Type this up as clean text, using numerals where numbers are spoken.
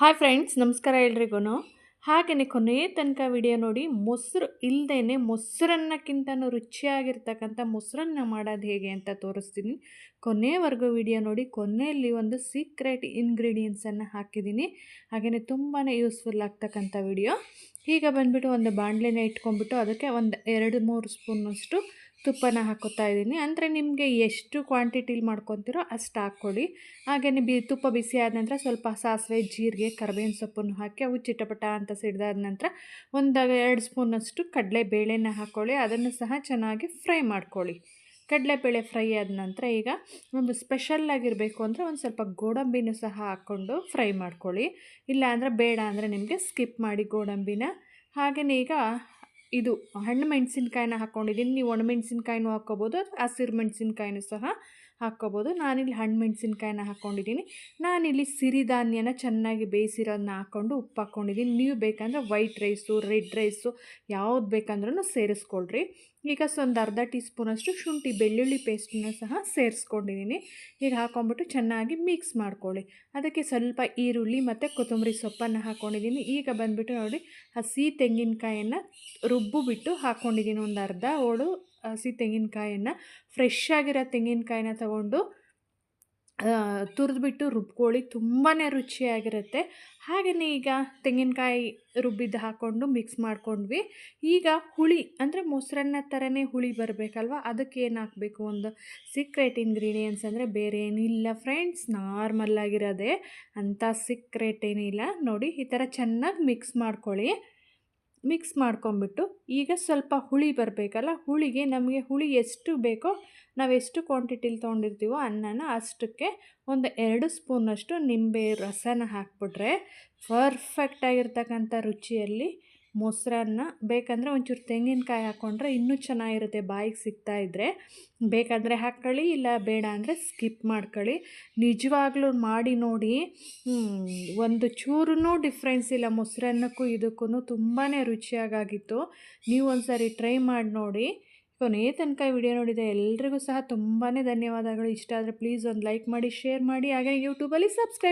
Hi friends, ನಮಸ್ಕಾರ ಎಲ್ರಿಗೂ. ಹಾಗೆಯೇ ಕೊನೆಯ ತನಕ ವಿಡಿಯೋ ನೋಡಿ. ಮೊಸರು ಇಲ್ಲದೇ ಮೊಸರನ್ನಕ್ಕಿಂತನೂ ರುಚಿಯಾಗಿರ್ತಕ್ಕಂಥ ಮೊಸರನ್ನ ಮಾಡೋದು ಹೇಗೆ ಅಂತ ತೋರಿಸ್ತೀನಿ. ಕೊನೆಯವರೆಗೂ ವಿಡಿಯೋ ನೋಡಿ. ಕೊನೆಯಲ್ಲಿ ಒಂದು ಸೀಕ್ರೆಟ್ ಇಂಗ್ರೀಡಿಯೆಂಟ್ಸನ್ನು ಹಾಕಿದ್ದೀನಿ. ಹಾಗೆಯೇ ತುಂಬಾ ಯೂಸ್ಫುಲ್ ಆಗ್ತಕ್ಕಂಥ ವಿಡಿಯೋ. ಈಗ ಬಂದುಬಿಟ್ಟು ಒಂದು ಬಾಣಲೆನ ಇಟ್ಕೊಂಡ್ಬಿಟ್ಟು ಅದಕ್ಕೆ ಒಂದು 2-3 ಸ್ಪೂನಷ್ಟು ತುಪ್ಪನ ಹಾಕೋತಾ ಇದ್ದೀನಿ. ಅಂದರೆ ನಿಮಗೆ ಎಷ್ಟು ಕ್ವಾಂಟಿಟಿಲಿ ಮಾಡ್ಕೊತೀರೋ ಅಷ್ಟು ಹಾಕ್ಕೊಳ್ಳಿ. ಹಾಗೆಯೇ ತುಪ್ಪ ಬಿಸಿ ಆದ ನಂತರ ಸ್ವಲ್ಪ ಸಾಸಿವೆ, ಜೀರಿಗೆ, ಕರಿಬೇವಿನ ಸೊಪ್ಪನ್ನು ಹಾಕಿ ಅವು ಚಿಟಪಟ ಅಂತ ಸಿಡಿದಾದ ನಂತರ ಒಂದು 2 ಸ್ಪೂನಷ್ಟು ಕಡಲೆಬೇಳೆನ ಹಾಕ್ಕೊಳ್ಳಿ. ಅದನ್ನು ಸಹ ಚೆನ್ನಾಗಿ ಫ್ರೈ ಮಾಡ್ಕೊಳ್ಳಿ. ಕಡಲೆಬೇಳೆ ಫ್ರೈ ಆದ ನಂತರ ಈಗ ಒಂದು ಸ್ಪೆಷಲ್ಲಾಗಿರಬೇಕು ಅಂದರೆ ಒಂದು ಸ್ವಲ್ಪ ಗೋಡಂಬಿನೂ ಸಹ ಹಾಕ್ಕೊಂಡು ಫ್ರೈ ಮಾಡ್ಕೊಳ್ಳಿ. ಇಲ್ಲ ಅಂದರೆ ಬೇಡ ಅಂದರೆ ನಿಮಗೆ ಸ್ಕಿಪ್ ಮಾಡಿ ಗೋಡಂಬಿನ. ಹಾಗೆಯೇ ಈಗ ಇದು ಹಣ್ಣು ಮೆಣಸಿನ್ಕಾಯಿನ ಹಾಕ್ಕೊಂಡಿದ್ದೀನಿ. ನೀವು ಒಣಮೆಣಸಿನ್ಕಾಯಿನೂ ಹಾಕ್ಕೋಬೋದು, ಹಸಿರು ಮೆಣಸಿನ್ಕಾಯಿನೂ ಸಹ ಹಾಕ್ಕೋಬೋದು. ನಾನಿಲ್ಲಿ ಹಣ್ಣು ಮೆಣಸಿನ್ಕಾಯಿನ ಹಾಕ್ಕೊಂಡಿದ್ದೀನಿ. ನಾನಿಲ್ಲಿ ಸಿರಿಧಾನ್ಯನ ಚೆನ್ನಾಗಿ ಬೇಯಿಸಿರೋದನ್ನ ಹಾಕ್ಕೊಂಡು ಉಪ್ಪು ಹಾಕ್ಕೊಂಡಿದ್ದೀನಿ. ನೀವು ಬೇಕಂದರೆ ವೈಟ್ ರೈಸು, ರೆಡ್ ರೈಸು ಯಾವ್ದು ಬೇಕಂದ್ರೂ ಸೇರಿಸ್ಕೊಳ್ರಿ. ಈಗ ಒಂದು ಅರ್ಧ ಟೀ ಸ್ಪೂನಷ್ಟು ಶುಂಠಿ ಬೆಳ್ಳುಳ್ಳಿ ಪೇಸ್ಟನ್ನು ಸಹ ಸೇರಿಸ್ಕೊಂಡಿದ್ದೀನಿ. ಈಗ ಹಾಕ್ಕೊಂಬಿಟ್ಟು ಚೆನ್ನಾಗಿ ಮಿಕ್ಸ್ ಮಾಡ್ಕೊಳ್ಳಿ. ಅದಕ್ಕೆ ಸ್ವಲ್ಪ ಈರುಳ್ಳಿ ಮತ್ತು ಕೊತ್ತಂಬರಿ ಸೊಪ್ಪನ್ನು ಹಾಕ್ಕೊಂಡಿದ್ದೀನಿ. ಈಗ ಬಂದುಬಿಟ್ಟು ನೋಡಿ, ಹಸಿ ತೆಂಗಿನಕಾಯನ್ನು ರುಬ್ಬಿಬಿಟ್ಟು ಹಾಕ್ಕೊಂಡಿದ್ದೀನಿ. ಒಂದು ಅರ್ಧ ಹೋಳು ಹಸಿ ತೆಂಗಿನಕಾಯನ್ನು, ಫ್ರೆಶ್ ಆಗಿರೋ ತೆಂಗಿನಕಾಯಿನ ತಗೊಂಡು ತುರಿದ್ಬಿಟ್ಟು ರುಬ್ಕೊಳ್ಳಿ. ತುಂಬಾ ರುಚಿಯಾಗಿರುತ್ತೆ. ಹಾಗೆಯೇ ಈಗ ತೆಂಗಿನಕಾಯಿ ರುಬ್ಬಿದ್ದು ಹಾಕ್ಕೊಂಡು ಮಿಕ್ಸ್ ಮಾಡ್ಕೊಂಡ್ವಿ. ಈಗ ಹುಳಿ ಅಂದರೆ ಮೊಸರನ್ನ ಥರನೇ ಹುಳಿ ಬರಬೇಕಲ್ವ, ಅದಕ್ಕೆ ಏನು ಹಾಕಬೇಕು, ಒಂದು ಸೀಕ್ರೆಟ್ ಇಂಗ್ರೀಡಿಯೆಂಟ್ಸ್ ಅಂದರೆ ಬೇರೆ ಏನಿಲ್ಲ ಫ್ರೆಂಡ್ಸ್, ನಾರ್ಮಲ್ಲಾಗಿರೋದೇ, ಅಂಥ ಸೀಕ್ರೆಟ್ ಏನಿಲ್ಲ. ನೋಡಿ, ಈ ಥರ ಚೆನ್ನಾಗಿ ಮಿಕ್ಸ್ ಮಾಡ್ಕೊಳ್ಳಿ. ಮಿಕ್ಸ್ ಮಾಡ್ಕೊಂಬಿಟ್ಟು ಈಗ ಸ್ವಲ್ಪ ಹುಳಿ ಬರಬೇಕಲ್ಲ, ಹುಳಿಗೆ ನಮಗೆ ಹುಳಿ ಎಷ್ಟು ಬೇಕೋ, ನಾವು ಎಷ್ಟು ಕ್ವಾಂಟಿಟಿಲಿ ತೊಗೊಂಡಿರ್ತೀವೋ ಅನ್ನನ ಅಷ್ಟಕ್ಕೆ ಒಂದು 2 ಸ್ಪೂನಷ್ಟು ನಿಂಬೆ ರಸನ ಹಾಕ್ಬಿಟ್ರೆ ಪರ್ಫೆಕ್ಟಾಗಿರ್ತಕ್ಕಂಥ ರುಚಿಯಲ್ಲಿ ಮೊಸರನ್ನ. ಬೇಕಂದರೆ ಒಂಚೂರು ತೆಂಗಿನಕಾಯಿ ಹಾಕ್ಕೊಂಡ್ರೆ ಇನ್ನೂ ಚೆನ್ನಾಗಿರುತ್ತೆ, ಬಾಯಿಗೆ ಸಿಗ್ತಾಯಿದ್ರೆ. ಬೇಕಂದರೆ ಹಾಕ್ಕೊಳ್ಳಿ, ಇಲ್ಲ ಬೇಡ ಅಂದರೆ ಸ್ಕಿಪ್ ಮಾಡ್ಕೊಳ್ಳಿ. ನಿಜವಾಗ್ಲೂ ಮಾಡಿ ನೋಡಿ, ಒಂದು ಚೂರೂ ಡಿಫ್ರೆನ್ಸ್ ಇಲ್ಲ. ಮೊಸರನ್ನಕ್ಕೂ ಇದಕ್ಕೂ ತುಂಬಾ ರುಚಿಯಾಗಿತ್ತು. ನೀವು ಒಂದು ಸಾರಿ ಟ್ರೈ ಮಾಡಿ ನೋಡಿ. ಕೊನೆಯ ತನಕ ವಿಡಿಯೋ ನೋಡಿದೆ ಎಲ್ರಿಗೂ ಸಹ ತುಂಬಾ ಧನ್ಯವಾದಗಳು. ಇಷ್ಟ ಆದರೆ ಪ್ಲೀಸ್ ಒಂದು ಲೈಕ್ ಮಾಡಿ, ಶೇರ್ ಮಾಡಿ, ಹಾಗೆ ಯೂಟ್ಯೂಬಲ್ಲಿ ಸಬ್ಸ್ಕ್ರೈಬ್